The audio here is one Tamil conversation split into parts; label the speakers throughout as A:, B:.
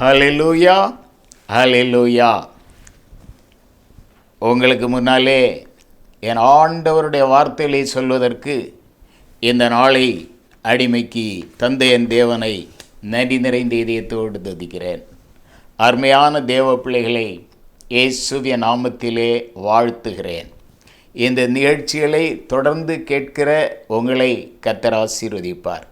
A: ஹல்லேலூயா, ஹல்லேலூயா. உங்களுக்கு முன்னாலே என் ஆண்டவருடைய வார்த்தைகளை சொல்வதற்கு இந்த நாளை அடிமைக்கு தந்தை என் தேவனை நன்றி நிறைந்த இதயத்தோடு துதிக்கிறேன். அருமையான தேவ பிள்ளைகளை இயேசுவின் நாமத்திலே வாழ்த்துகிறேன். இந்த நிகழ்ச்சிகளை தொடர்ந்து கேட்கிற உங்களை கர்த்தர் ஆசீர்வதிப்பார்.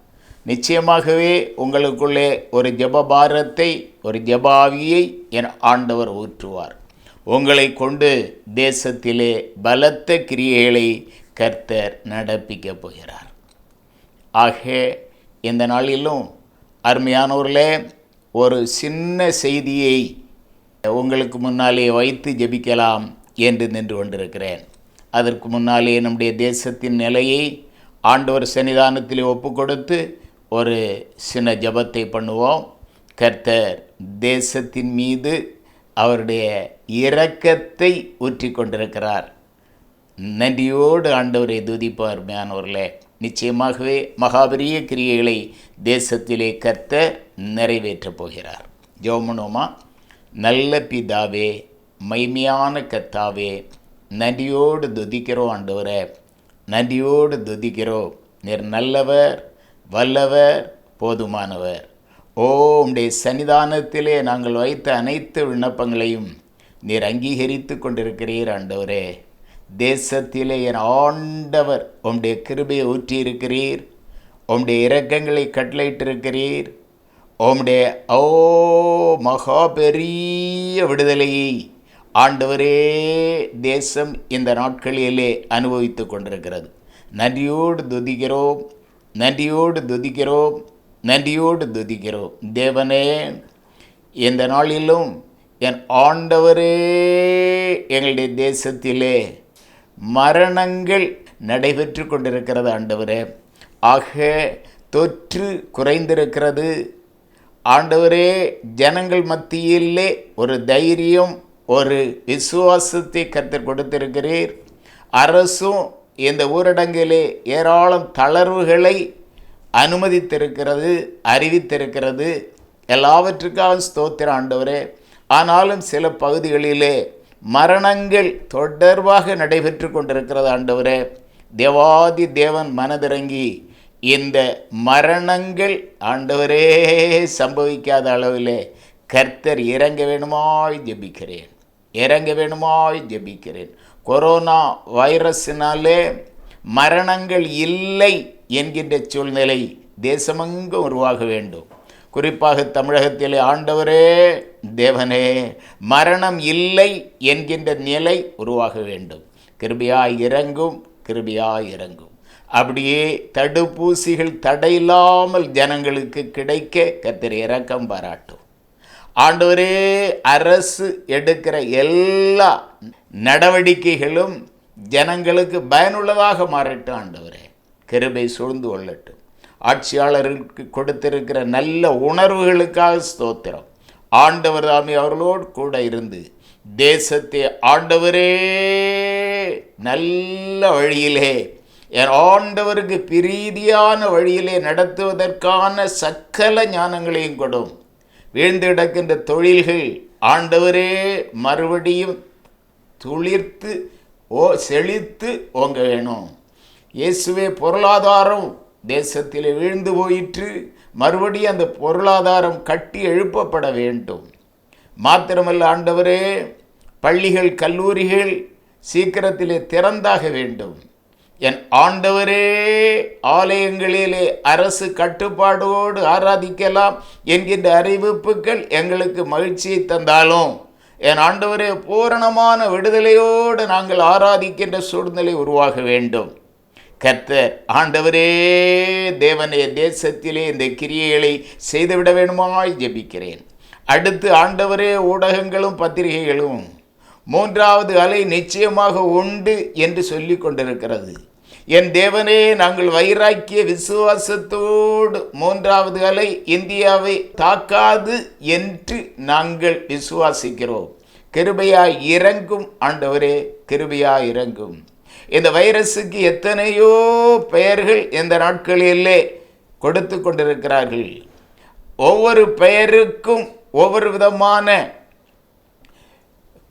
A: நிச்சயமாகவே உங்களுக்குள்ளே ஒரு ஜெபபாரத்தை, ஒரு ஜெபாவியை என் ஆண்டவர் ஊற்றுவார். உங்களை கொண்டு தேசத்திலே பலத்த கிரியைகளை கர்த்தர் நடப்பிக்கப் போகிறார். ஆக இந்த நாளிலும் அருமையானவர்களே, ஒரு சின்ன செய்தியை உங்களுக்கு முன்னாலே வைத்து ஜெபிக்கலாம் என்று நின்று கொண்டிருக்கிறேன். அதற்கு முன்னாலே நம்முடைய தேசத்தின் நிலையை ஆண்டவர் சன்னிதானத்தில் ஒப்பு கொடுத்து ஒரு சின்ன ஜெபத்தை பண்ணுவோம். கர்த்தர் தேசத்தின் மீது அவருடைய இரக்கத்தை ஊற்றி கொண்டிருக்கிறார். நன்றியோடு ஆண்டவரை துதிப்பார். அருமையானவர்களே, நிச்சயமாகவே மகாபெரிய கிரியைகளை தேசத்திலே கர்த்தர் நிறைவேற்றப் போகிறார். ஜெபமனோமா. நல்ல பிதாவே, மைமையான கர்த்தாவே, நன்றியோடு துதிக்கிறோம் ஆண்டவரே, நன்றியோடு துதிக்கிறோம். நீர் நல்லவர், வல்லவர், போதுமானவர். உம்முடைய சன்னிதானத்திலே நாங்கள் வைத்த அனைத்து விண்ணப்பங்களையும் நீர் அங்கீகரித்து கொண்டிருக்கிறீர் ஆண்டவரே. தேசத்திலே என் ஆண்டவர் உம்முடைய கிருபையை ஊற்றியிருக்கிறீர், உம்முடைய இரக்கங்களை கட்டளையிட்டிருக்கிறீர். உம்முடைய மகா பெரிய விடுதலையை ஆண்டவரே தேசம் இந்த நாட்களிலே அனுபவித்து கொண்டிருக்கிறது. நன்றியோடு துதிக்கிறோம், நன்றியோடு துதிக்கிறோம், நன்றியோடு துதிக்கிறோம். தேவனே, இந்த நாளிலும் என் ஆண்டவரே, எங்களுடைய தேசத்திலே மரணங்கள் நடைபெற்று கொண்டிருக்கிறது ஆண்டவரே. ஆக தொற்று குறைந்திருக்கிறது ஆண்டவரே. ஜனங்கள் மத்தியிலே ஒரு தைரியம், ஒரு விசுவாசத்தை கர்த்தர் கொடுத்திருக்கிறீர். அரசும் இந்த ஊரடங்கிலே ஏராளம் தளர்வுகளை அனுமதித்திருக்கிறது, அறிவித்திருக்கிறது. எல்லாவற்றுக்காக ஸ்தோத்திரம் ஆண்டவரே. ஆனாலும் சில பகுதிகளிலே மரணங்கள் தொடர்பாக நடைபெற்று கொண்டிருக்கிறது ஆண்டவரே. தேவாதி தேவன் மனதிறங்கி இந்த மரணங்கள் ஆண்டவரே சம்பவிக்காத அளவிலே கர்த்தர் இறங்க வேணுமாய் ஜெபிக்கிறேன், இறங்க வேணுமாய் ஜெபிக்கிறேன். கொரோனா வைரஸினாலே மரணங்கள் இல்லை என்கின்ற சூழ்நிலை தேசமெங்கும் உருவாக வேண்டும். குறிப்பாக தமிழகத்திலே ஆண்டவரே தேவனே, மரணம் இல்லை என்கின்ற நிலை உருவாக வேண்டும். கிருபையாய் இறங்கும், கிருபையாய் இறங்கும். அப்படியே தடுப்பூசிகள் தடையில்லாமல் ஜனங்களுக்கு கிடைக்க கர்த்தர் இரக்கம் பாராட்டும் ஆண்டவரே. அரசு எடுக்கிற எல்லா நடவடிக்கைகளும் ஜனங்களுக்கு பயனுள்ளதாக மாறட்டும் ஆண்டவரே. கிருபை சூழ்ந்து கொள்ளட்டும். ஆட்சியாளருக்கு கொடுத்திருக்கிற நல்ல உணர்வுகளுக்காக ஸ்தோத்திரம். ஆண்டவர் தாமே அவர்களோடு கூட இருந்து தேசத்தை ஆண்டவரே நல்ல வழியிலே, என் ஆண்டவருக்கு பிரீதியான வழியிலே நடத்துவதற்கான சகல ஞானங்களையும் கொடும். வீழ்ந்து கிடக்கின்ற தொழில்கள் ஆண்டவரே மறுபடியும் துளிர்த்து செழித்து ஓங்க வேணும். இயேசுவே, பொருளாதாரம் தேசத்தில் வீழ்ந்து போயிற்று, மறுபடியும் அந்த பொருளாதாரம் கட்டி எழுப்பப்பட வேண்டும். மாத்திரமல்ல ஆண்டவரே, பள்ளிகள் கல்லூரிகள் சீக்கிரத்திலே திறந்தாக வேண்டும். என் ஆண்டவரே, ஆலயங்களிலே அரசு கட்டுப்பாடோடு ஆராதிக்கலாம் என்கின்ற அறிவிப்புகள் எங்களுக்கு மகிழ்ச்சியை தந்தாலும், என் ஆண்டவரே, பூரணமான விடுதலையோடு நாங்கள் ஆராதிக்கின்ற சூழ்நிலை உருவாக வேண்டும். கர்த்தர் ஆண்டவரே தேவனே, தேசத்திலே இந்த கிரியைகளை செய்துவிட வேணுமாய் ஜெபிக்கிறேன். அடுத்து ஆண்டவரே, ஊடகங்களும் பத்திரிகைகளும் மூன்றாவது அலை நிச்சயமாக உண்டு என்று சொல்லி கொண்டிருக்கிறது. என் தேவனே, நாங்கள் வைராக்கிய விசுவாசத்தோடு மூன்றாவது அலை இந்தியாவை தாக்காது என்று நாங்கள் விசுவாசிக்கிறோம். கிருபையாய் இறங்கும் ஆண்டவரே, கிருபையாய் இறங்கும். இந்த வைரஸுக்கு எத்தனையோ பெயர்கள் இந்த நாட்களிலே கொடுத்து கொண்டிருக்கிறார்கள். ஒவ்வொரு பெயருக்கும் ஒவ்வொரு விதமான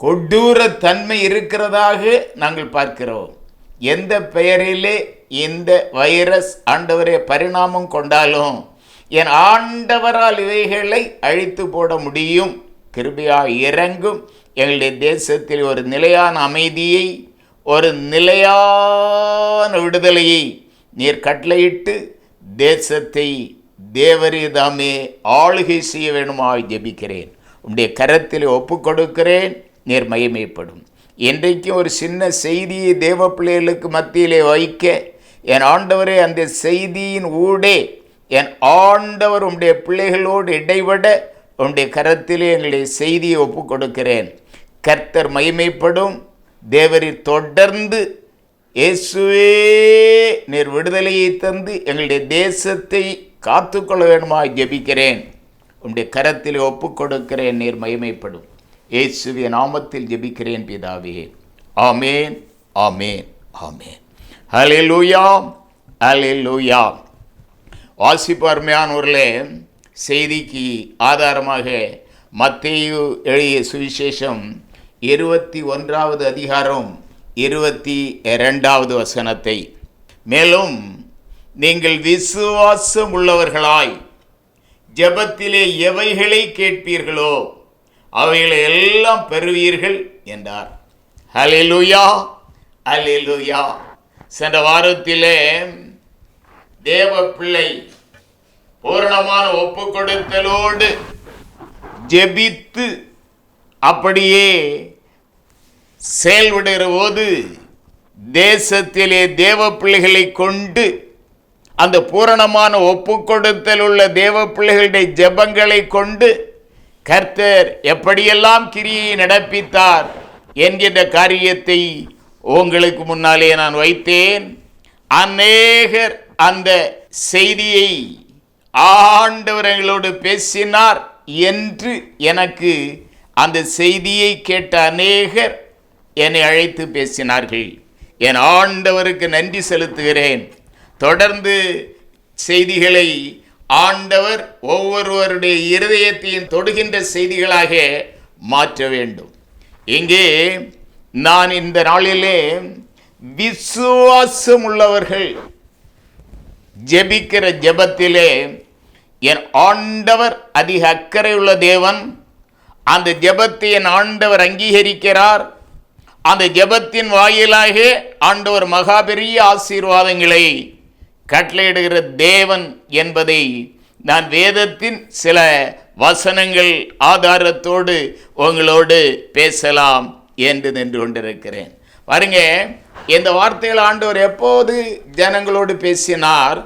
A: கொடூர தன்மை இருக்கிறதாக நாங்கள் பார்க்கிறோம். எந்த பெயரிலே இந்த வைரஸ் ஆண்டவரே பரிணாமம் கொண்டாலும் என் ஆண்டவரால் இவைகளை அழித்து போட முடியும். கிருபையாய் இறங்கும். எங்களுடைய தேசத்தில் ஒரு நிலையான அமைதியை, ஒரு நிலையான விடுதலையை நீர் கட்டளையிட்டு தேசத்தை தேவரீதாமே ஆளுகை செய்ய வேணுமாய் ஜெபிக்கிறேன். உம்முடைய கரத்தில் ஒப்பு கொடுக்கிறேன். நீர் மகிமைப்படும். இன்றைக்கும் ஒரு சின்ன செய்தியை தேவ பிள்ளைகளுக்கு மத்தியிலே வைக்க என் ஆண்டவரே, அந்த செய்தியின் ஊடே என் ஆண்டவர் உம்முடைய பிள்ளைகளோடு இடைவிட உம்முடைய கரத்திலே எங்களுடைய செய்தியை ஒப்பு கொடுக்கிறேன். கர்த்தர் மகிமைப்படும். தேவரீர் தொடர்ந்து இயேசுவே நீர் விடுதலையை தந்து எங்களுடைய தேசத்தை காத்துக்கொள்ள வேணுமாய் ஜெபிக்கிறேன். உம்முடைய கரத்தில் ஒப்பு கொடுக்கிறேன். நீர் மகிமைப்படும். இயேசுவின் நாமத்தில் ஜெபிக்கிறேன் பிதாவே. ஆமேன், ஆமேன், ஆமேன். ஹல்லேலூயா, ஹல்லேலூயா. வாசிப்பு அருமையானவர்களே, செய்திக்கு ஆதாரமாக மத்தேயு எழுதிய சுவிசேஷம் 21வது அதிகாரம் 22வது வசனத்தை, மேலும் நீங்கள் விசுவாசம் உள்ளவர்களாய் ஜெபத்திலே எவைகளை கேட்பீர்களோ அவைகளை எல்லாம் பெறுவீர்கள் என்றார். ஹல்லேலூயா, ஹல்லேலூயா. சென்ற வாரத்திலே தேவ பிள்ளை பூரணமான ஒப்பு கொடுத்தலோடு ஜெபித்து அப்படியே செயல்படுகிற போது தேசத்திலே தேவ பிள்ளைகளை கொண்டு அந்த பூரணமான ஒப்பு கொடுத்தல் உள்ள தேவ பிள்ளைகளுடைய ஜெபங்களை கொண்டு கர்த்தர் எப்படியெல்லாம் கிரியை நடப்பித்தார் என்கின்ற காரியத்தை உங்களுக்கு முன்னாலே நான் வைத்தேன். அநேகர் அந்த செய்தியை ஆண்டவர் எங்களோடு பேசினார் என்று எனக்கு அந்த செய்தியை கேட்ட அநேகர் என்னை அழைத்து பேசினார்கள். என் ஆண்டவருக்கு நன்றி செலுத்துகிறேன். தொடர்ந்து செய்திகளை ஆண்டவர் ஒவ்வொருவருடைய இருதயத்தையும் தொடுகின்ற செய்திகளாக மாற்ற வேண்டும். இங்கே நான் இந்த நாளிலே விசுவாசம் உள்ளவர்கள் ஜெபிக்கிற ஜெபத்திலே என் ஆண்டவர் அதிக அக்கறை உள்ள தேவன். அந்த ஜெபத்தை என் ஆண்டவர் அங்கீகரிக்கிறார். அந்த ஜெபத்தின் வாயிலாக ஆண்டவர் மகா பெரிய ஆசீர்வாதங்களை கட்டளையிடுகிற தேவன் என்பதை நான் வேதத்தின் சில வசனங்கள் ஆதாரத்தோடு உங்களோடு பேசலாம் என்று நின்று கொண்டிருக்கிறேன். பாருங்க, இந்த வார்த்தைகள் ஆண்டவர் எப்போது ஜனங்களோடு பேசினார்?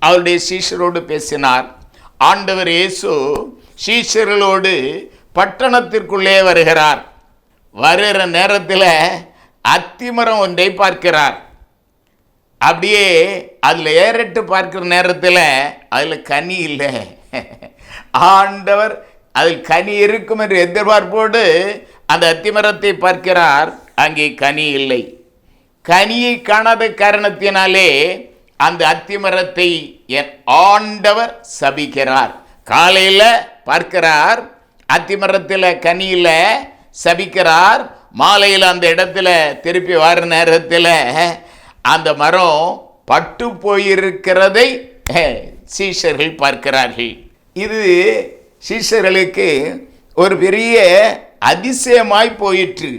A: அவருடைய சீஷரோடு பேசினார். ஆண்டவர் இயேசு சீஷர்களோடு பட்டணத்திற்குள்ளே வருகிறார். வருகிற நேரத்தில் அத்திமரம் ஒன்றை பார்க்கிறார். அப்படியே அதில் ஏறிட்டு பார்க்கிற நேரத்தில் அதில் கனி இல்லை. ஆண்டவர் அதில் கனி இருக்கும் என்று எதிர்பார்ப்போடு அந்த அத்திமரத்தை பார்க்கிறார். அங்கே கனி இல்லை. கனியை காணாத காரணத்தினாலே அந்த அத்திமரத்தை என் ஆண்டவர் சபிக்கிறார். காலையில் பார்க்கிறார், அத்திமரத்தில் கனியில் சபிக்கிறார். மாலையில் அந்த இடத்துல திருப்பி வர நேரத்தில் அந்த மரம் பட்டு போயிருக்கிறதை சீஷர்கள் பார்க்கிறார்கள். இது சீஷர்களுக்கு ஒரு பெரிய அதிசயமாய் போயிற்று.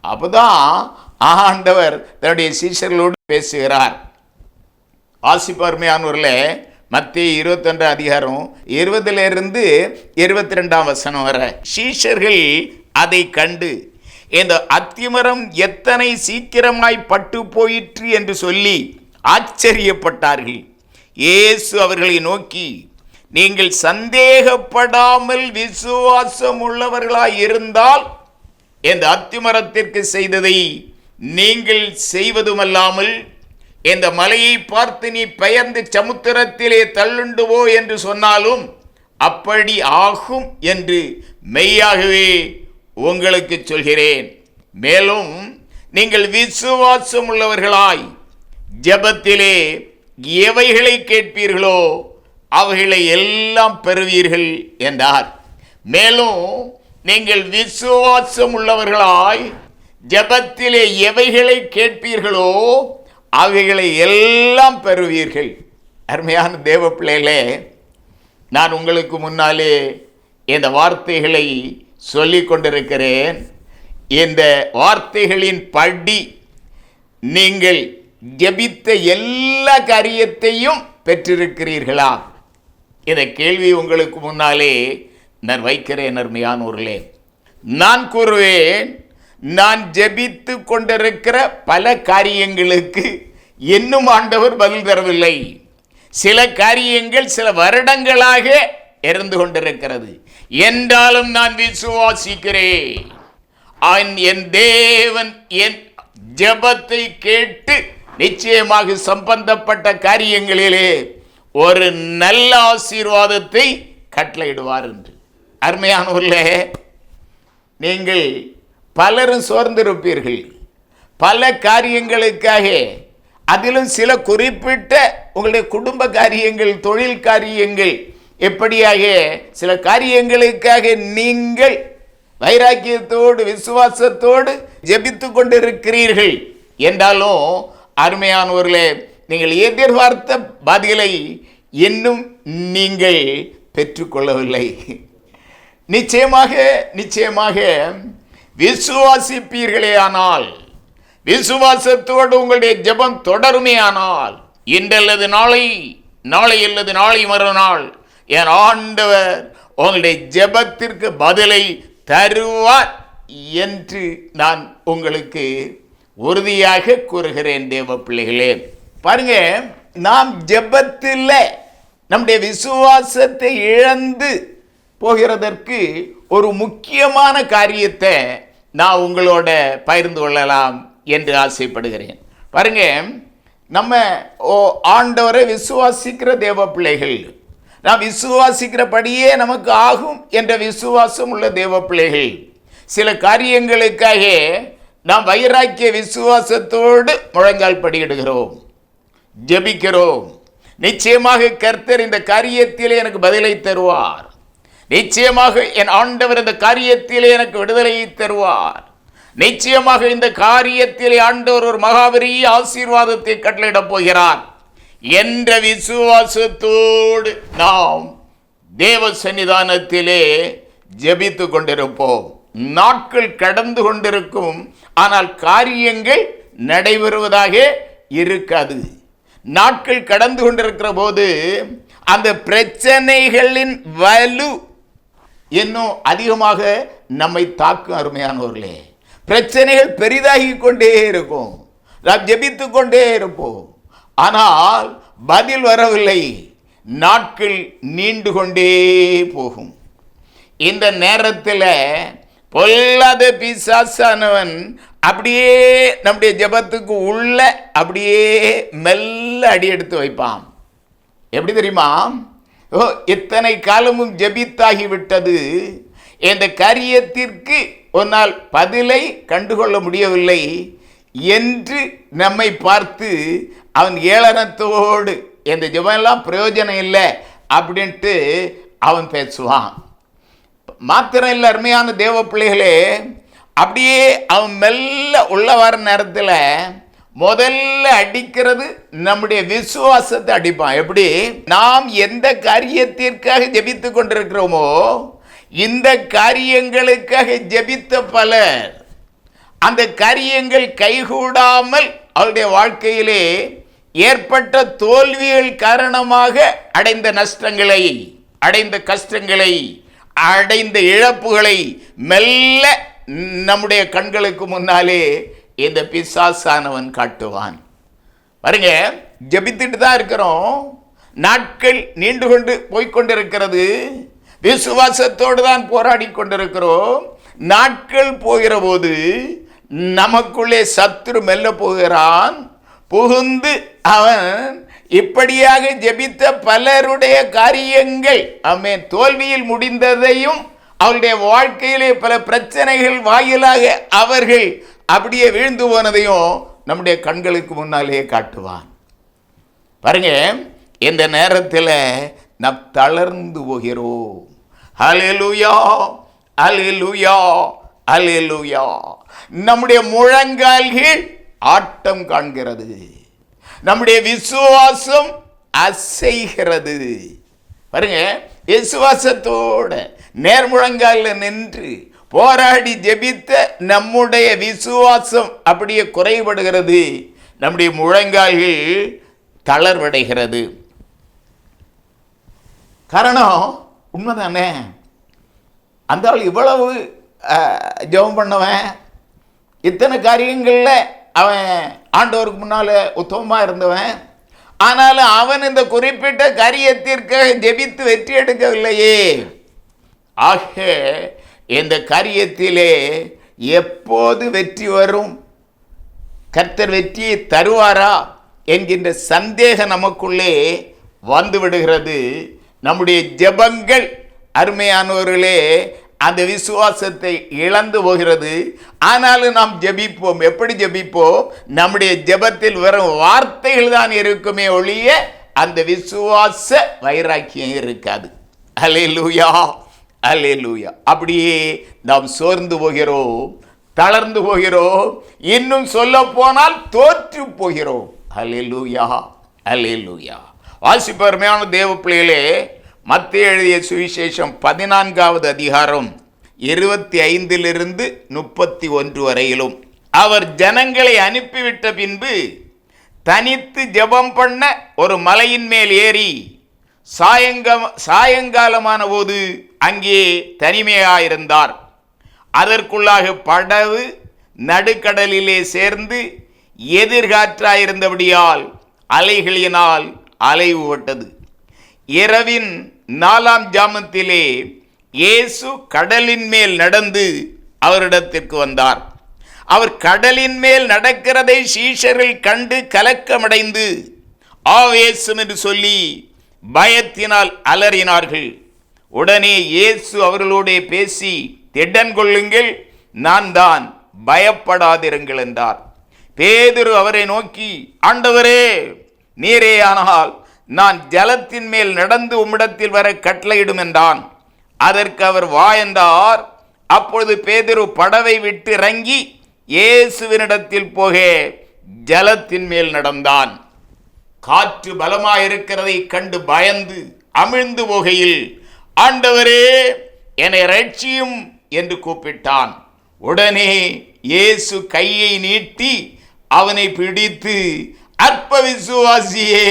A: அப்போதான் ஆண்டவர் தன்னுடைய சீஷர்களோடு பேசுகிறார். ஆசிப்பருமையானவர்களே, மத்தேயு 21 அதிகாரம் 20லிருந்து 22 வசனம் வரை, சீஷர்கள் அதை கண்டு இந்த அத்திமரம் எத்தனை சீக்கிரமாய் பட்டு போயிற்று என்று சொல்லி ஆச்சரியப்பட்டார்கள். இயேசு அவர்களை நோக்கி, நீங்கள் சந்தேகப்படாமல் விசுவாசம் உள்ளவர்களாய் இருந்தால் இந்த அத்திமரத்திற்கு செய்ததை நீங்கள் செய்வதுமல்லாமல் இந்த மலையை பார்த்து நீ பெயர்ந்து சமுத்திரத்திலே தள்ளுண்டுவோ என்று சொன்னாலும் அப்படி ஆகும் என்று மெய்யாகவே உங்களுக்கு சொல்கிறேன். மேலும் நீங்கள் விசுவாசம் உள்ளவர்களாய் ஜெபத்திலே எவைகளை கேட்பீர்களோ அவைகளை எல்லாம் பெறுவீர்கள் என்றார். மேலும் நீங்கள் விசுவாசம் உள்ளவர்களாய் ஜெபத்திலே எவைகளை கேட்பீர்களோ அவைகளை எல்லாம் பெறுவீர்கள். அருமையான தேவ பிள்ளைகளே, நான் உங்களுக்கு முன்னாலே இந்த வார்த்தைகளை சொல்லிக் கொண்டிருக்கிறேன். இந்த வார்த்தைகளின் படி நீங்கள் ஜெபித்த எல்லா காரியத்தையும் பெற்றிருக்கிறீர்களா? இந்த கேள்வி உங்களுக்கு முன்னாலே நான் வைக்கிறேன். அருமையானவர்களே, நான் கூறுவேன், நான் ஜெபித்து கொண்டிருக்கிற பல காரியங்களுக்கு இன்னும் ஆண்டவர் பதில் தரவில்லை. சில காரியங்கள் சில வருடங்களாக இருந்து கொண்டிருக்கிறது. என்றாலும் நான் விசுவாசிக்கிறேன், என் தேவன் என் ஜெபத்தை கேட்டு நிச்சயமாக சம்பந்தப்பட்ட காரியங்களிலே ஒரு நல்ல ஆசீர்வாதத்தை கட்டளையிடுவார் என்று. அருமையானவர்களே, நீங்கள் பலரும் சோர்ந்திருப்பீர்கள் பல காரியங்களுக்காக. அதிலும் சில குறிப்பிட்ட உங்களுடைய குடும்ப காரியங்கள், தொழில் காரியங்கள், எப்படியாக சில காரியங்களுக்காக நீங்கள் வைராக்கியத்தோடு விசுவாசத்தோடு ஜெபித்து கொண்டிருக்கிறீர்கள். என்றாலும் அருமையானவர்களே, நீங்கள் எதிர்பார்த்த பதிலை இன்னும் நீங்கள் பெற்றுக்கொள்ளவில்லை. நிச்சயமாக விசுவாசிப்பீர்களே ஆனால், விசுவாசத்தோடு உங்களுடைய ஜெபம் தொடருமே ஆனால், இன்றல்லது நாளை, நாளை அல்லது நாளை மறுநாள் என் ஆண்டவர் உங்களுடைய ஜெபத்திற்கு பதிலை தருவார் என்று நான் உங்களுக்கு உறுதியாக கூறுகிறேன். தேவ பிள்ளைகளே, பாருங்க, நாம் ஜெபத்தில் நம்முடைய விசுவாசத்தை இழந்து போகிறதற்கு ஒரு முக்கியமான காரியத்தை நான் உங்களோட பகிர்ந்து கொள்ளலாம் என்று ஆசைப்படுகிறேன். பாருங்க, நம்ம ஆண்டவரை விசுவாசிக்கிற தேவ பிள்ளைகள், நாம் விசுவாசிக்கிறபடியே நமக்கு ஆகும் என்ற விசுவாசம் உள்ள தேவ பிள்ளைகள், சில காரியங்களுக்காக நாம் வைராக்கிய விசுவாசத்தோடு முழங்கால் படியிடுகிறோம், ஜெபிக்கிறோம். நிச்சயமாக கர்த்தர் இந்த காரியத்திலே எனக்கு பதிலை தருவார். நிச்சயமாக என் ஆண்டவர் இந்த காரியத்திலே எனக்கு விடுதலையை தருவார். நிச்சயமாக இந்த காரியத்திலே ஆண்டவர் ஒரு மகாபெரிய ஆசீர்வாதத்தை கட்டளையிடப் போகிறார் என்ற விசுவாசத்தோடு நாம் தேவ சன்னிதானத்திலே ஜெபித்து கொண்டிருப்போம். நாட்கள் கடந்து கொண்டிருக்கும், ஆனால் காரியங்கள் நடைபெறுவதாக இருக்காது. நாட்கள் கடந்து கொண்டிருக்கிற போது அந்த பிரச்சனைகளின் வலு இன்னும் அதிகமாக நம்மை தாக்கும். அருமையானவர்களே, பிரச்சனைகள் பெரிதாகி கொண்டே இருக்கும், நாம் ஜெபித்து கொண்டே இருப்போம், ஆனால் பதில் வரவில்லை. நாட்கள் நீண்டு கொண்டே போகும். இந்த நேரத்தில் பொல்லாத பிசாசானவன் அப்படியே நம்முடைய ஜெபத்துக்கு உள்ள அப்படியே மெல்ல அடி எடுத்து வைப்பான். எப்படி தெரியுமா? இத்தனை காலமும் ஜெபித்தாகி விட்டது, இந்த காரியத்திற்கு ஒரு நாள் பதிலை கண்டுகொள்ள முடியவில்லை என்று நம்மை பார்த்து அவன் ஏளனத்தோடு இந்த ஜெபமெல்லாம் பிரயோஜனம் இல்லை அப்படின்ட்டு அவன் பேசுவான். மாத்திரம் இல்லை, அருமையான தேவ பிள்ளைகளே, அப்படியே அவன் மெல்ல உள்ள வர நேரத்தில் முதல்ல அடிக்கிறது நம்முடைய விசுவாசத்தை அடிப்பான். எப்படி? நாம் எந்த காரியத்திற்காக ஜெபித்து கொண்டிருக்கிறோமோ இந்த காரியங்களுக்காக ஜெபித்த பலர் அந்த காரியங்கள் கைகூடாமல் அவருடைய வாழ்க்கையிலே ஏற்பட்ட தோல்விகள் காரணமாக அடைந்த நஷ்டங்களை, அடைந்த கஷ்டங்களை, அடைந்த இழப்புகளை மெல்ல நம்முடைய கண்களுக்கு முன்னாலே இந்த பிசாசானவன் காட்டுவான். பாருங்க, ஜெபித்துட்டு தான் இருக்கிறோம், நாட்கள் நீண்டு கொண்டு போய்கொண்டிருக்கிறது, விசுவாசத்தோடு தான் போராடி கொண்டிருக்கிறோம். நாட்கள் போகிற போது நமக்குள்ளே சத்துரு மெல்ல போகிறான், புகுந்து அவன் இப்படியாக ஜெபித்த பலருடைய காரியங்கள் தோல்வியில் முடிந்ததையும் அவருடைய வாழ்க்கையிலே பல பிரச்சனைகள் வாயிலாக அவர்கள் அப்படியே வீழ்ந்து போனதையும் நம்முடைய கண்களுக்கு முன்னாலே காட்டுவான். பாருங்க, இந்த நேரத்தில் நாம் தளர்ந்து போகிறோம், ஹல்லேலூயா, ஹல்லேலூயா, ஹல்லேலூயா. நம்முடைய முழங்கால்கள் ஆட்டம் காண்கிறது, நம்முடைய விசுவாசம் அசைகிறது. பாருங்க, விசுவாசத்தோட நேர்முழங்கால நின்று போராடி ஜெபித்த நம்முடைய விசுவாசம் அப்படியே குறைபடுகிறது, நம்முடைய முழங்கால்கள் தளர்வடைகிறது. காரணம் உண்மைதானே, அந்த ஆள் இவ்வளவு ஜெபம் பண்ணவன், இத்தனை காரியங்களில் அவன் ஆண்டவருக்கு முன்னால் உத்தமமாக இருந்தவன், ஆனாலும் அவன் இந்த குறிப்பிட்ட காரியத்திற்காக ஜெபித்து வெற்றி எடுக்கவில்லையே. ஆக இந்த காரியத்திலே எப்போது வெற்றி வரும், கர்த்தர் வெற்றியை தருவாரா என்கின்ற சந்தேகம் நமக்குள்ளே வந்து விடுகிறது. நம்முடைய ஜெபங்கள் அருமையானவர்களே அந்த விசுவாசத்தை இழந்து போகிறது. ஆனாலும் நாம் ஜெபிப்போம். எப்படி ஜெபிப்போம்? நம்முடைய ஜெபத்தில் வெறும் வார்த்தைகள் தான் இருக்குமே ஒழிய அந்த விசுவாச வைராக்கியம் இருக்காது. அல்லேலூயா, அல்லேலூயா. அப்படியே நாம் சோர்ந்து போகிறோம், தளர்ந்து போகிறோம், இன்னும் சொல்ல போனால் தோற்று போகிறோம். அல்லேலூயா, அல்லேலூயா. வாசிப்பருமையான தேவ பிள்ளைகளே, மத்தேயு எழுதிய சுவிசேஷம் 14வது அதிகாரம் 25 31 வரையிலும், அவர் ஜனங்களை அனுப்பிவிட்ட பின்பு தனித்து ஜெபம் பண்ண ஒரு மலையின் மேல் ஏறி சாயங்காலமான போது அங்கே தனிமையாயிருந்தார். அதற்குள்ளாக படகு நடுக்கடலிலே சேர்ந்து எதிர்காற்றாயிருந்தபடியால் அலைகளினால் அலைவுபட்டது. இரவின் 4ஆம் ஜாமத்திலே இயேசு கடலின் மேல் நடந்து அவரிடத்திற்கு வந்தார். அவர் கடலின் மேல் நடக்கிறதை சீஷர்கள் கண்டு கலக்கமடைந்து ஆவேசம் என்று சொல்லி பயத்தினால் அலறினார்கள். உடனே இயேசு அவர்களோடே பேசி, திடன் கொள்ளுங்கள், நான் தான், பயப்படாதிருங்கள் என்றார். பேதுரு அவரை நோக்கி, ஆண்டவரே, நீரேயானால் நான் ஜலத்தின் மேல் நடந்து உம்மிடத்தில் வர கட்டளையிடும் என்றான். அதற்கு அவர் வா என்றார். அப்பொழுது பேதுரு படவை விட்டு இறங்கி இயேசுவினிடத்தில் போக ஜலத்தின் மேல் நடந்தான். காற்று பலமாயிருக்கிறதை கண்டு பயந்து அமிழ்ந்து போகையில், ஆண்டவரே, என்னை ரட்சியும் என்று கூப்பிட்டான். உடனே இயேசு கையை நீட்டி அவனை பிடித்து, அற்ப விசுவாசியே,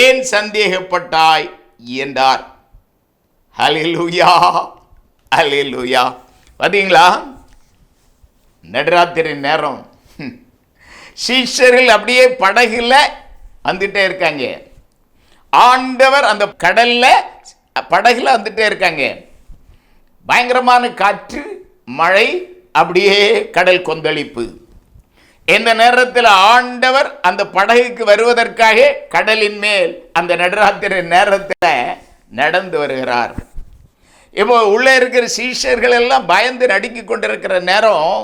A: ஏன் சந்தேகப்பட்டாய் என்றார். ஹல்லேலூயா, ஹல்லேலூயா. பார்த்தீங்களா, நடுராத்திரி நேரம் சீஷர்கள் அப்படியே படகுல வந்துட்டே இருக்காங்க. ஆண்டவர் அந்த கடல்ல படகுல வந்துட்டே இருக்காங்க. பயங்கரமான காற்று, மழை, அப்படியே கடல் கொந்தளிப்பு. இந்த நேரத்தில் ஆண்டவர் அந்த படகுக்கு வருவதற்காக கடலின் மேல் அந்த நடுராத்திரி நேரத்தில் நடந்து வருகிறார். இப்போ உள்ளே இருக்கிற சீஷர்கள் எல்லாம் பயந்து நடுங்கி கொண்டிருக்கிற நேரம்,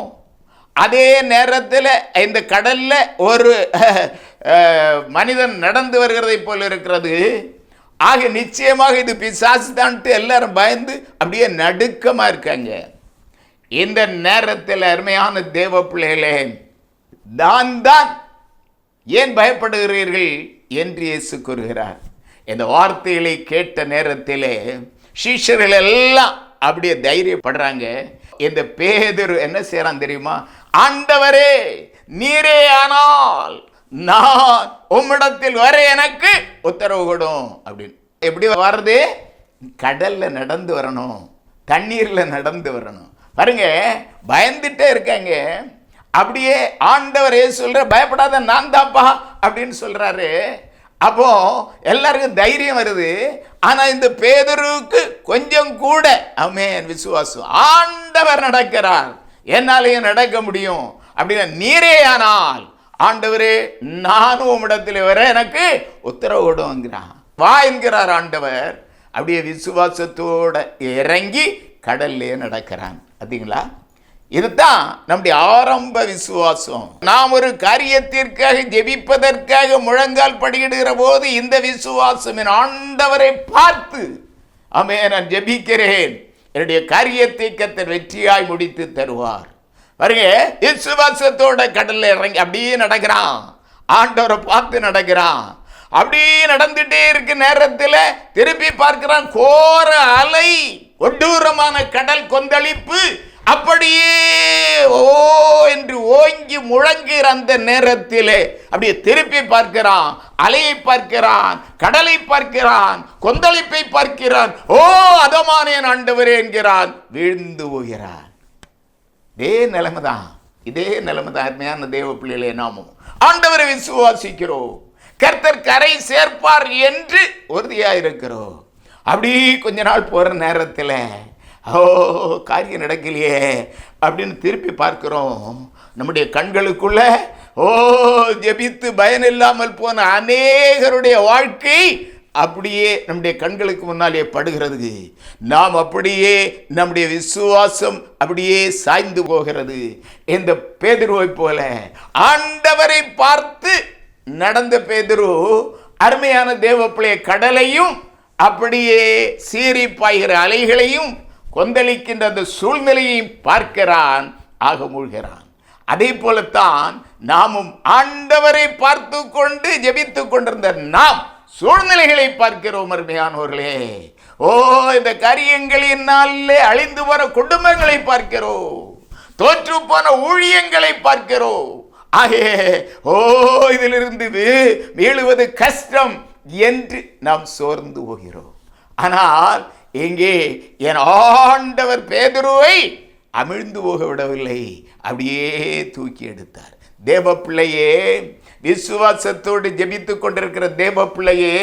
A: அதே நேரத்தில் இந்த கடல்ல ஒரு மனிதன் நடந்து வருகிறதை போல இருக்கிறது. ஆக நிச்சயமாக இது பிசாசு தான்ட்டு எல்லாரும் பயந்து அப்படியே நடுக்கமாக இருக்காங்க. இந்த நேரத்தில் அருமையான தேவ பிள்ளைகளே, நான் தான், ஏன் பயப்படுகிறீர்கள் என்று இயேசு கூறுகிறார். இந்த வார்த்தைகளை கேட்ட நேரத்திலே சீஷர்கள் எல்லாம் அப்படியே தைரியப்படுறாங்க. இந்த பேதுரு என்ன செய்யறான் தெரியுமா? ஆண்டவரே, நீரே ஆனால் நான் உம்மிடத்தில் வர எனக்கு உத்தரவு கொடும் அப்படின்னு. எப்படி வர்றது? கடல்ல நடந்து வரணும், தண்ணீர்ல நடந்து வரணும். பாருங்க, பயந்துட்டே இருக்காங்க. அப்படியே ஆண்டவர் சொல்ற, பயப்படாத, நான் தாப்பா அப்படின்னு சொல்றாரு. அப்போ எல்லாருக்கும் தைரியம் வருது. ஆனா இந்த பேதுருவுக்கு கொஞ்சம் கூட ஆமென் விசுவாசம். ஆண்டவர் நடக்கிறார், என்னாலேயும் நடக்க முடியும் அப்படின்னா, நீரே ஆனால் ஆண்டவரே, நானும் உம்மிடத்தில் வர எனக்கு உத்தரவு கொடுங்கிறான். வா என்கிறார் ஆண்டவர். அப்படியே விசுவாசத்தோட இறங்கி கடல்லே நடக்கிறான். பார்த்தீங்களா? இதுதான் நம்முடைய ஆரம்ப விசுவாசம். நாம் ஒரு காரியத்திற்காக ஜெபிப்பதற்காக முழங்கால் படியிடுகிற போது இந்த விசுவாசம் ஆண்டவரை பார்த்து ஆமென். நான் ஜெபிக்கிறேன், என்னுடைய காரியத்தை கர்த்தர் வெற்றியாய் முடித்து தருவார். பாருங்க, விசுவாசத்தோட கடல்ல இறங்கி அப்படியே நடக்கிறான், ஆண்டவரை பார்த்து நடக்கிறான். அப்படியே நடந்துட்டே இருக்க நேரத்தில் திருப்பி பார்க்கிறான், கோர அலை, கொடூரமான கடல் கொந்தளிப்பு. அப்படியே ஓ என்று ஓங்கி முழங்குகிற அந்த நேரத்தில் அப்படியே திருப்பி பார்க்கிறான், அலையை பார்க்கிறான், கடலை பார்க்கிறான், கொந்தளிப்பை பார்க்கிறான். ஓ அதமானேன் ஆண்டவரே என்கிறான், வீழ்ந்து போகிறான். இதே நிலைமை தான், இதே நிலைமை தான். அருமையான தேவ பிள்ளைகளே, நாமும் ஆண்டவரை விசுவாசிக்கிறோம், கர்த்தர் கரை சேர்ப்பார் என்று உறுதியாக இருக்கிறோம். அப்படி கொஞ்ச நாள் போகிற நேரத்தில் ஓ காரியம் நடக்கலையே அப்படின்னு திருப்பி பார்க்கிறோம். நம்முடைய கண்களுக்குள்ள ஓ ஜெபித்து பயன் இல்லாமல் போன அநேகருடைய வாழ்க்கை அப்படியே நம்முடைய கண்களுக்கு முன்னாலே படுகிறது. நாம் அப்படியே நம்முடைய விசுவாசம் அப்படியே சாய்ந்து போகிறது. இந்த பேதுருவை போல ஆண்டவரை பார்த்து நடந்த பேதுரு அருமையான தேவப்பிள்ளைய கடலையும் அப்படியே சீறி பாய்கிற அலைகளையும் கொந்தளிக்கின்ற அந்த சூழ்நிலையையும் பார்க்கிறான், ஆக மூழ்கிறான். அதே போலத்தான் நாமும் ஆண்டவரை பார்த்து கொண்டு ஜெபித்து கொண்டிருந்த நாம் சூழ்நிலைகளை பார்க்கிறோம். அருமையானவர்களே, ஓ இந்த காரியங்களினாலே அழிந்து வர குடும்பங்களை பார்க்கிறோம், தோற்று போன ஊழியங்களை பார்க்கிறோம். ஆகே ஓ இதிலிருந்து மீளுவது கஷ்டம் என்று நாம் சோர்ந்து போகிறோம். ஆனால் இங்கே என் ஆண்டவர் பேதுருவை அமிழ்ந்து போக விடவில்லை, அப்படியே தூக்கி எடுத்தார். தேவ பிள்ளையே, விசுவாசத்தோடு ஜெபித்து கொண்டிருக்கிற தேவ பிள்ளையே,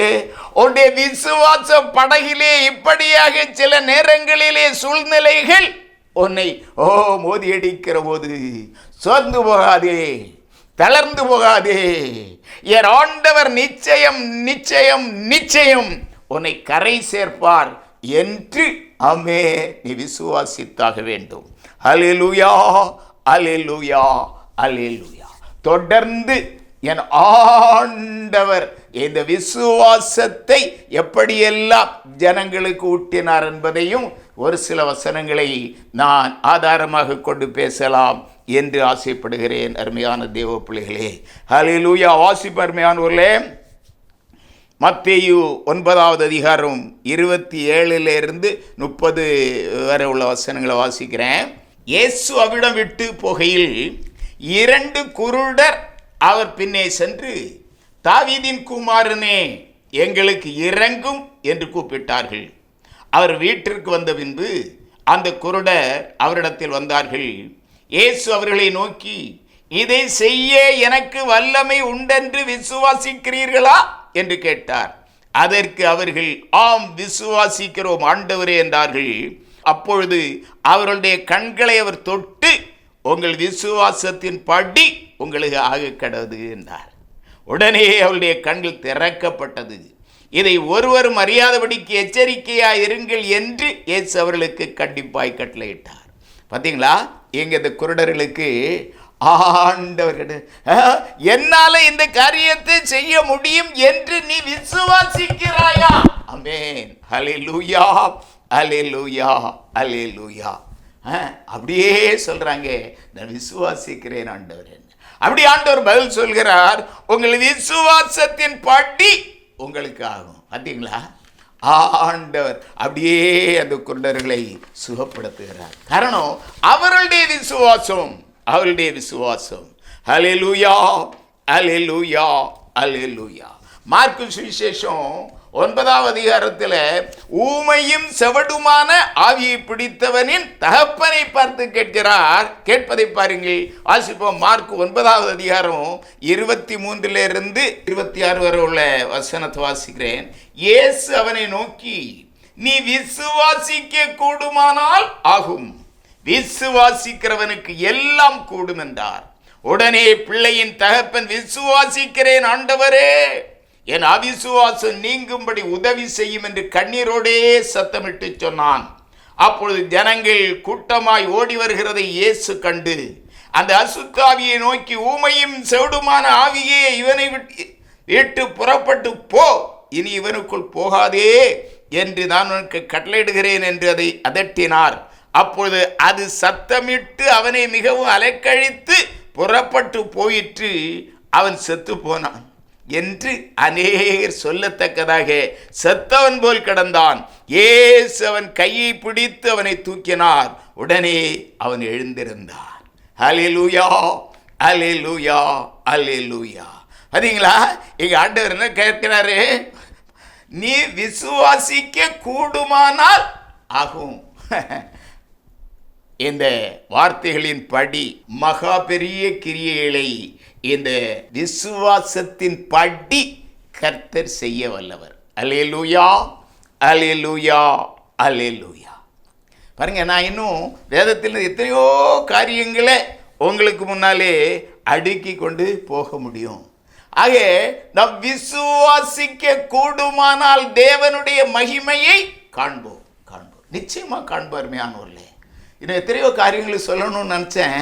A: உன்னுடைய விசுவாச படகிலே இப்படியாக சில நேரங்களிலே சூழ்நிலைகள் உன்னை மோதி அடிக்கிற போது சோர்ந்து போகாதே, தளர்ந்து போகாதே. என் ஆண்டவர் நிச்சயம் நிச்சயம் நிச்சயம் உன்னை கரை சேர்ப்பார் என்று ஆமே நீ விசுவாசித்தாக வேண்டும். அல்லேலூயா, அல்லேலூயா, அல்லேலூயா. தொடர்ந்து என் ஆண்டவர் இந்த விசுவாசத்தை எப்படியெல்லாம் ஜனங்களுக்கு ஊட்டினார் என்பதையும் ஒரு சில வசனங்களை நான் ஆதாரமாக கொண்டு பேசலாம் என்று ஆசைப்படுகிறேன். அருமையான தேவ பிள்ளைகளே, அல்லேலூயா. வாசிப்பு அருமையானவர்களே, மத்தேயு 9வது அதிகாரம் 27 30 வரை உள்ள வசனங்களை வாசிக்கிறேன். இயேசு அவிடம் விட்டு போகையில் 2 குருடர் அவர் பின்னே சென்று, தாவீதின் குமாரனே எங்களுக்கு இறங்கும் என்று கூப்பிட்டார்கள். அவர் வீட்டிற்கு வந்த பின்பு அந்த குருடர் அவரிடத்தில் வந்தார்கள். இயேசு அவர்களை நோக்கி, இதை செய்ய எனக்கு வல்லமை உண்டென்று விசுவாசிக்கிறீர்களா என்று கேட்டார். அதற்கு அவர்கள், ஆம் விசுவாசிக்கிறோம் ஆண்டவரே என்றார்கள். அப்பொழுது அவர்களுடைய கண்களை அவர் தொட்டு, உங்கள் விசுவாசத்தின் படி உங்களுக்கு ஆக கடவுது என்றார். உடனே அவருடைய கண்கள் திறக்கப்பட்டது. இதை ஒருவரும் அறியாதபடிக்கு எச்சரிக்கையாய் இருங்கள் என்று இயேசு அவர்களுக்கு கண்டிப்பாய் கட்டளையிட்டார். பார்த்தீங்களா, எங்க இந்த குருடர்களுக்கு ஆண்டவர் என்னால இந்த காரியத்தை செய்ய முடியும் என்று நீ விசுவாசிக்கிறாயா? ஆமென். ஹல்லேலூயா, ஹல்லேலூயா, ஹல்லேலூயா. அப்படியே சொல்றாங்க, நான் விசுவாசிக்கிறேன் ஆண்டவர். அப்படி ஆண்டவர் பதில் சொல்கிறார், உங்கள் விசுவாசத்தின் படி உங்களுக்கு ஆகும். பார்த்தீங்களா, ஆண்டவர் அப்படியே அந்த குருடர்களை சுகப்படுத்துகிறார். காரணம் அவர்களுடைய விசுவாசம், அவருடைய விசுவாசம். அல்லேலூயா, அல்லேலூயா, அல்லேலூயா. மார்க்கு சுவிசேஷம் 9வது அதிகாரத்தில் ஊமையும் செவடுமான ஆவியை பிடித்தவனின் தகப்பனை பார்த்து கேட்கிறார். கேட்பதை பாருங்கள், வாசிப்போம். மார்க்கு 9வது அதிகாரம் 23 26 வரை உள்ள வசனத்தை வாசிக்கிறேன். இயேசு அவனை நோக்கி, நீ விசுவாசிக்க கூடுமானால் ஆகும், விசுவாசிக்கிறவனுக்கு எல்லாம் கூடும் என்றார். உடனே பிள்ளையின் தகப்பன், விசுவாசிக்கிறேன் ஆண்டவரே, என் அவிசுவாசம் நீங்கும்படி உதவி செய்யும் என்று கண்ணீரோடே சத்தமிட்டு சொன்னான். அப்பொழுது ஜனங்கள் கூட்டமாய் ஓடி வருகிறதை இயேசு கண்டு அந்த அசுத்தாவியை நோக்கி, ஊமையும் செவிடுமான ஆவியே, இவனை விட்டு புறப்பட்டு போ, இனி இவனுக்குள் போகாதே என்று நான் உனக்கு கட்டளையிடுகிறேன் என்று அதை அதட்டினார். அப்பொழுது அது சத்தமிட்டு அவனை மிகவும் அலைக்கழித்து புறப்பட்டு போயிற்று. அவன் செத்து போனான் என்று அநேகர் சொல்லத்தக்கதாக செத்தவன் போல் கிடந்தான். இயேசு அவன் கையை பிடித்து அவனை தூக்கினார். உடனே அவன் எழுந்திருந்தான். அல்லேலூயா, அல்லேலூயா, அல்லேலூயா. பாத்தீங்களா, இங்க ஆண்டவர் என்ன கேட்கிறாரு? நீ விசுவாசிக்க கூடுமானால் ஆகும். இந்த வார்த்தைகளின் படி மகா பெரிய கிரியைகளை இந்த விசுவாசத்தின் படி கர்த்தர் செய்ய வல்லவர். அல்லேலூயா, அல்லேலூயா, அல்லேலூயா. பாருங்க, நான் இன்னும் வேதத்தில் எத்தனையோ காரியங்களை உங்களுக்கு முன்னாலே அடுக்கி கொண்டு போக முடியும். ஆக நாம் விசுவாசிக்க கூடுமானால் தேவனுடைய மகிமையை காண்போம். நிச்சயமா காண்போம். அருமையானவர்களே, இன்னும் எத்தனையோ காரியங்களை சொல்லணும்னு நினச்சேன்,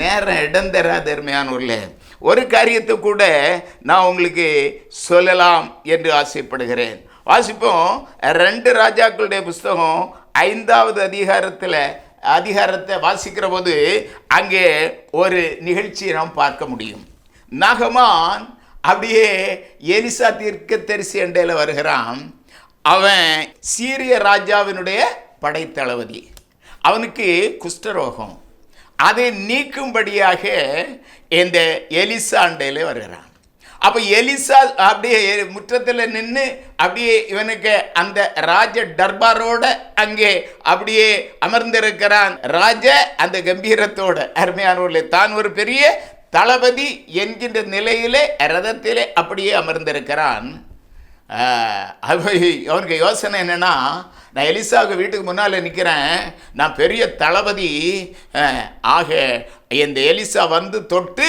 A: நேரம் இடம் தராத. அருமையானவர்களே, ஒரு காரியத்தை கூட நான் உங்களுக்கு சொல்லலாம் என்று ஆசைப்படுகிறேன். வாசிப்போம். 2 ராஜாக்களுடைய புஸ்தகம் 5வது அதிகாரத்தை வாசிக்கிற போது அங்கே ஒரு நிகழ்ச்சியை நாம் பார்க்க முடியும். நாகமான் அப்படியே எலிசா தீர்க்கதரிசி அண்டையில் வருகிறான். அவன் சீரிய ராஜாவினுடைய படைத்தளபதி. அவனுக்கு குஷ்டரோகம். அதை நீக்கும்படியாக இந்த எலிசா அண்டையில் வருகிறான். அப்போ எலிசா அப்படியே முற்றத்தில் நின்று அப்படியே இவனுக்கு அந்த ராஜ தர்பாரோட அங்கே அப்படியே அமர்ந்திருக்கிறான். ராஜ அந்த கம்பீரத்தோட. அருமையானவர்களே, தான் ஒரு பெரிய தளபதி என்கின்ற நிலையிலே ரதத்திலே அப்படியே அமர்ந்திருக்கிறான். அவனுக்கு யோசனை என்னன்னா, நான் எலிசாவுக்கு வீட்டுக்கு முன்னால் நிற்கிறேன், நான் பெரிய தளபதி, ஆக இந்த எலிசா வந்து தொட்டு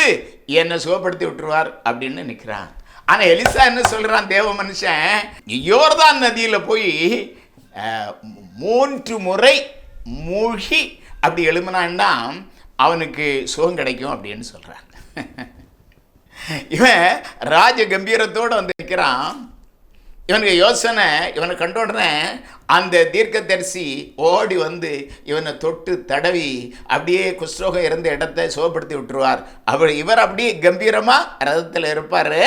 A: என்னை சுகப்படுத்தி விட்டுருவார் அப்படின்னு நிற்கிறான். ஆனால் எலிசா என்ன சொல்கிறான்? தேவ மனுஷன் யோர்தான் நதியில் போய் 3 முறை மூழ்கி அப்படி எழுமினான்னா அவனுக்கு சுகம் கிடைக்கும் அப்படின்னு சொல்கிறாங்க. இவன் ராஜ கம்பீரத்தோடு வந்து நிற்கிறான். இவனுக்கு யோசனை, இவனை கண்ட உடனே அந்த தீர்க்கதரிசி ஓடி வந்து இவனை தொட்டு தடவி அப்படியே குஷ்டரோகம் இருந்த இடத்தை சுகப்படுத்தி விட்டுருவார். இவர் அப்படியே கம்பீரமாக ரதத்தில் இருப்பார்.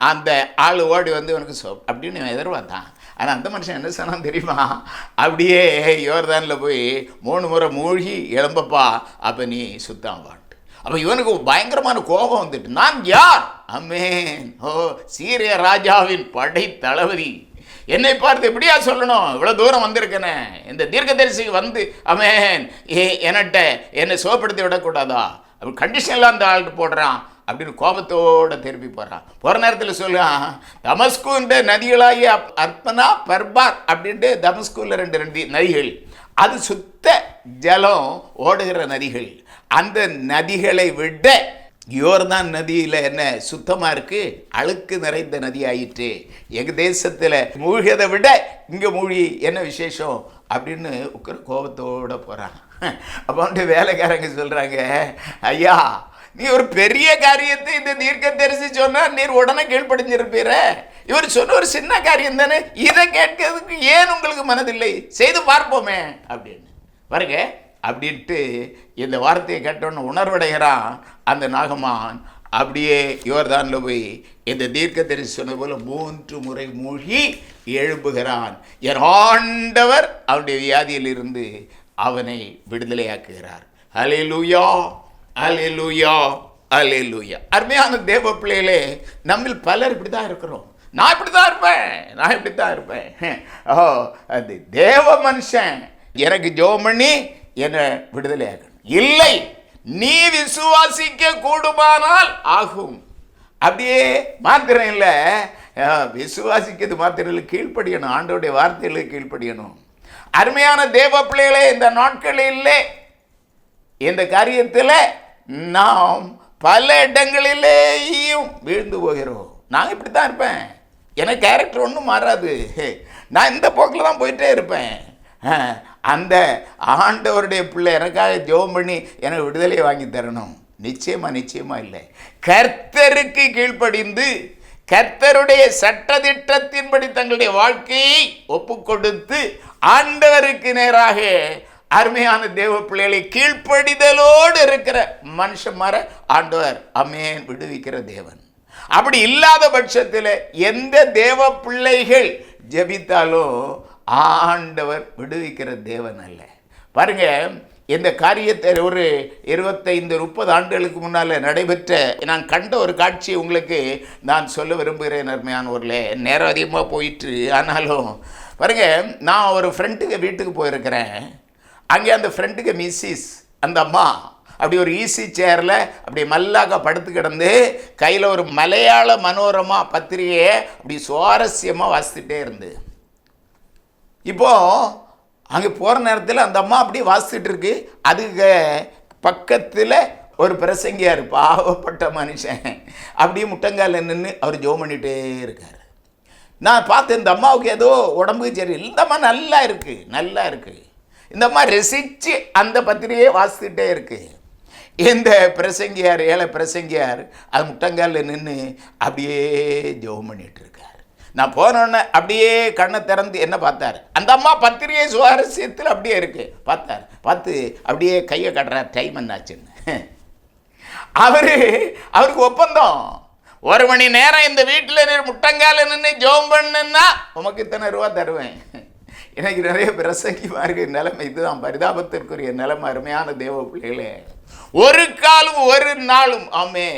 A: அந்த ஆள் ஓடி வந்து இவனுக்கு அப்படின்னு இவன் எதிர்பார்த்தான். ஆனால் அந்த மனுஷன் என்ன சொன்னான் தெரியுமா? அப்படியே யோர்தானில் போய் 3 முறை மூழ்கி எழும்பப்பா, அப்போ நீ சுத்தம் வாட்டு. அப்போ இவனுக்கு பயங்கரமான கோபம் வந்துட்டு, நான் யார்? அமேன். ஓ, சீரிய ராஜாவின் படை தளபதி, என்னை பார்த்து எப்படியா சொல்லணும்? இவ்வளோ தூரம் வந்திருக்கேனே, இந்த தீர்க்கதரிசி வந்து அமேன் என்னை சுகப்படுத்தி விடக்கூடாதா? அப்படி கண்டிஷன்லாம் அந்த ஆள்கிட்ட போடுறான் அப்படின்னு கோபத்தோடு திருப்பி போகிற நேரத்தில் சொல்லுவான், தமஸ்குன்ற நதிகளாகிய அர்ப்பனா பர்பார் அப்படின்ட்டு தமஸ்குவில் 2 நதிகள், அது சுத்த ஜலம் ஓடுகிற நதிகள். அந்த நதிகளை விட யோர்தான் நதியில் என்ன சுத்தமாக இருக்குது? அழுக்கு நிறைந்த நதி ஆயிற்று. எங்கள் தேசத்தில் மூழ்கதை விட இங்கே மூழ்கி என்ன விசேஷம் அப்படின்னு உக்கிற கோபத்தோடு போகிறான். அப்போ வந்து வேலைக்காரங்க சொல்கிறாங்க, ஐயா, நீ ஒரு பெரிய காரியத்தை இந்த தீர்க்கதரிசி சொன்னால் நீர் உடனே கீழ்ப்படிஞ்சிருப்பீர. இவர் சொன்ன ஒரு சின்ன காரியம் தானே, இதை கேட்கறதுக்கு ஏன் உங்களுக்கு மனதில்லை? செய்து பார்ப்போமே அப்படின்னு பாருங்க அப்படின்ட்டு இந்த வார்த்தையை கேட்டோன்னு உணர்வடைகிறான் அந்த நாகமான். அப்படியே யோர்தானில் போய் இந்த தீர்க்கதரிசி சொன்னது போல 3 முறை மூழ்கி எழும்புகிறான். என் ஆண்டவர் அவனுடைய வியாதியிலிருந்து அவனை விடுதலையாக்குகிறார். அல்லேலூயா, அல்லேலூயா, அல்லேலூயா. அருமையான தேவ பிள்ளைகளே, நம்மில் பலர் இப்படி தான் இருக்கிறோம். நான் இப்படி தான் இருப்பேன். ஓ, அது தேவ மனுஷன் எனக்கு ஜெபம் பண்ணி என்னை விடுதலையாக்கணும். இல்லை, நீ விசுவாசிக்க கூடுமானால் ஆகும். அப்படியே மாத்திரம் இல்லை, விசுவாசிக்கிறது மாத்திரம் இல்லை, கீழ்ப்படியணும். ஆண்டவருடைய வார்த்தைகளுக்கு கீழ்ப்படியணும். அருமையான தேவ பிள்ளைகளே, இந்த நாட்களில் இந்த காரியத்தில் நாம் பல இடங்களிலேயும் வீழ்ந்து போகிறோம். நான் இப்படி தான் இருப்பேன், எனக்கு கேரக்டர் ஒன்றும் மாறாது, நான் இந்த போக்கில் தான் போயிட்டே இருப்பேன். அந்த ஆண்டவருடைய பிள்ளை எனக்காக ஜெபம் பண்ணி எனக்கு விடுதலை வாங்கி தரணும். நிச்சயமாக இல்லை. கர்த்தருக்கு கீழ்ப்படிந்து கர்த்தருடைய சட்டதிட்டத்தின்படி தங்களுடைய வாழ்க்கையை ஒப்பு கொடுத்து ஆண்டவருக்கு நேராக அருமையான தேவ பிள்ளைகளை கீழ்ப்படிதலோடு இருக்கிற மனுஷன் மாற ஆண்டவர் அமேன் விடுவிக்கிற தேவன். அப்படி இல்லாத பட்சத்தில் எந்த தேவ பிள்ளைகள் ஜெபித்தாலும் ஆண்டவர் விடுவிக்கிற தேவன் அல்ல. பாருங்க, இந்த காரியத்தை ஒரு 25-30 ஆண்டுகளுக்கு முன்னால் நடைபெற்ற நான் கண்ட ஒரு காட்சியை உங்களுக்கு நான் சொல்ல விரும்புகிறேன். அருமையானவர்களே, நேரம் அதிகமாக போயிட்டு, ஆனாலும் பாருங்க, நான் ஒரு ஃப்ரெண்டுக்கு வீட்டுக்கு போயிருக்கிறேன். அங்கே அந்த ஃப்ரெண்டுக்கு மிஸ்ஸிஸ், அந்த அம்மா அப்படி ஒரு ஈஸி சேரில் அப்படி மல்லாக படுத்து கிடந்து கையில் ஒரு மலையாள மனோரமா பத்திரிகையை அப்படி சுவாரஸ்யமாக வாசித்துட்டே இருந்து. இப்போது அங்கே போகிற நேரத்தில் அந்த அம்மா அப்படி வாசித்துட்டு இருக்கு. அதுக்கு பக்கத்தில் ஒரு பிரசங்கியார், பாவப்பட்ட மனுஷன், அப்படியே முட்டங்கால நின்று அவர் ஜெபம் பண்ணிகிட்டே இருக்கார். நான் பார்த்து இந்த அம்மாவுக்கு ஏதோ உடம்புக்கு சரி, இந்த அம்மா நல்லா இருக்குது. இந்த அம்மா ரசித்து அந்த பத்திரிகையை வாசித்துட்டே இருக்கு. இந்த பிரசங்கியார், ஏழை பிரசங்கியார், அது முட்டங்காலில் நின்று அப்படியே ஜெபம் பண்ணிட்டு இருக்கார். நான் போனோடனே அப்படியே கண்ணை திறந்து என்ன பார்த்தார், அந்த அம்மா பத்திரிகை சுவாரஸ்யத்தில் அப்படியே இருக்கு. பார்த்து அப்படியே கையை கட்டுறார், டைம் என்னாச்சுன்னு. அவருக்கு ஒப்பந்தம், 1 மணி நேரம் இந்த வீட்டில் முட்டங்கால நின்று ஜெபம் பண்ணுன்னா உமக்கு இத்தனை ரூபா தருவேன். எனக்கு நிறைய பிரசங்கிமாருக்கு நிலைமை இதுதான், பரிதாபத்திற்குரிய நிலைமை. அருமையான தேவ பிள்ளைகளே, ஒரு காலும் ஒரு நாளும் ஆமே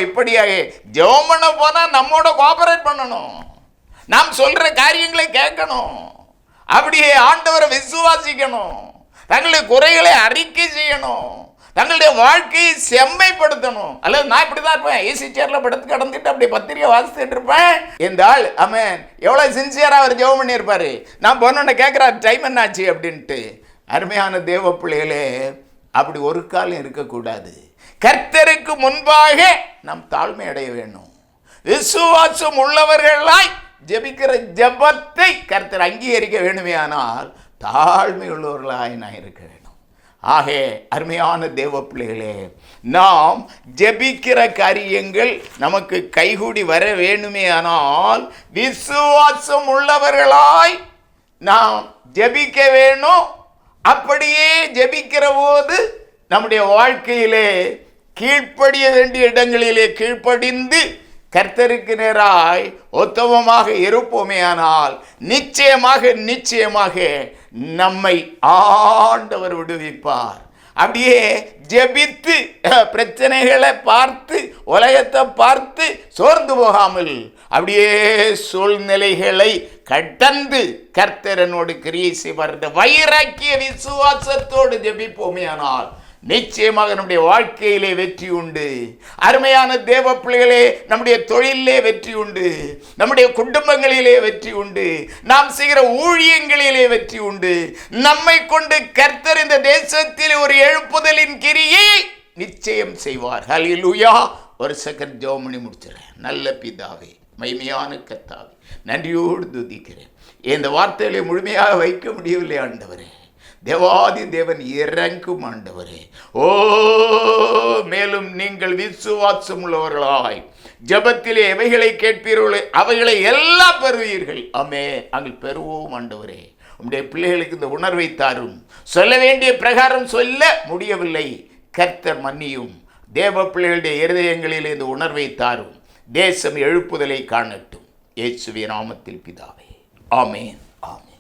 A: இப்படியாக ஜெபம் பண்ண போனால் நம்மோட கோஆபரேட் பண்ணணும், நாம் சொல்கிற காரியங்களை கேட்கணும், அப்படியே ஆண்டவரை விசுவாசிக்கணும், தங்களுடைய குறைகளை அறிக்கை செய்யணும், தங்களுடைய வாழ்க்கையை செம்மைப்படுத்தணும். அல்லது நான் இப்படி தான் இருப்பேன், ஏசி சேர்ல படுத்து கடந்துட்டு அப்படி பத்திரிகை வாசித்துட்டு இருப்பேன். இந்த ஆள் ஆமென் எவ்வளோ சின்சியராக அவர் ஜெபம் பண்ணியிருப்பாரு. நான் போனோன்னு கேட்குறாரு, டைம் என்னாச்சு அப்படின்ட்டு. அருமையான தேவ பிள்ளைகளே, அப்படி ஒரு காலம் இருக்கக்கூடாது. கர்த்தருக்கு முன்பாக நாம் தாழ்மை அடைய வேண்டும். விசுவாசம் உள்ளவர்களாய் ஜெபிக்கிற ஜெபத்தை கர்த்தர் அங்கீகரிக்க வேண்டுமே, ஆனால் தாழ்மை உள்ளவர்களாய் நான் இருக்க வேண்டும். ஆக அருமையான தேவ பிள்ளைகளே, நாம் ஜெபிக்கிற காரியங்கள் நமக்கு கைகூடி வர வேண்டுமே, ஆனால் விசுவாசம் உள்ளவர்களாய் நாம் ஜெபிக்க வேணும். அப்படியே ஜெபிக்கிற போது நம்முடைய வாழ்க்கையிலே கீழ்ப்படிய வேண்டிய இடங்களிலே கீழ்ப்படிந்து கர்த்தருக்கு நேராய் உத்தமமாக இருப்போமே, ஆனால் நிச்சயமாக நம்மை ஆண்டவர் விடுவிப்பார். அப்படியே ஜெபித்து பிரச்சனைகளை பார்த்து உலகத்தை பார்த்து சோர்ந்து போகாமல் அப்படியே சூழ்நிலைகளை கடந்து கர்த்தரனோடு கிரியை செய்வார். வைராக்கிய விசுவாசத்தோடு ஜெபிப்போமே, ஆனால் நிச்சயமாக நம்முடைய வாழ்க்கையிலே வெற்றி உண்டு. அருமையான தேவ பிள்ளைகளே, நம்முடைய தொழிலே வெற்றி உண்டு, நம்முடைய குடும்பங்களிலே வெற்றி உண்டு, நாம் செய்கிற ஊழியங்களிலே வெற்றி உண்டு. நம்மை கொண்டு கர்த்தர் இந்த தேசத்தில் ஒரு எழுப்புதலின் கிரியை நிச்சயம் செய்வார். ஹல்லேலூயா. ஒரு செகண்ட் ஜெபம் பண்ணி முடிச்சிடறேன். நல்ல பிதாவே, மகிமையான கர்த்தாவே, நன்றியோடு துதிக்கிறேன். இந்த வார்த்தைகளை முழுமையாக வைக்க முடியவில்லை ஆண்டவரே. தேவாதி தேவன் இறங்கும் ஆண்டவரே. மேலும் நீங்கள் விசுவாசம் உள்ளவர்களாய் ஜெபத்திலே எவைகளை கேட்பீர்களோ அவைகளை எல்லாம் பெறுவீர்கள். ஆமே, நாங்கள் பெறுவோம் ஆண்டவரே. உம்முடைய பிள்ளைகளுக்கு இந்த உணர்வை தாரும். சொல்ல வேண்டிய பிரகாரம் சொல்ல முடியவில்லை, கர்த்தர் மன்னியும். தேவ பிள்ளைகளுடைய இருதயங்களில் இந்த உணர்வை தாரும். தேசம் எழுப்புதலை காணட்டும். இயேசுவின் நாமத்தில் பிதாவே, ஆமென், ஆமென்.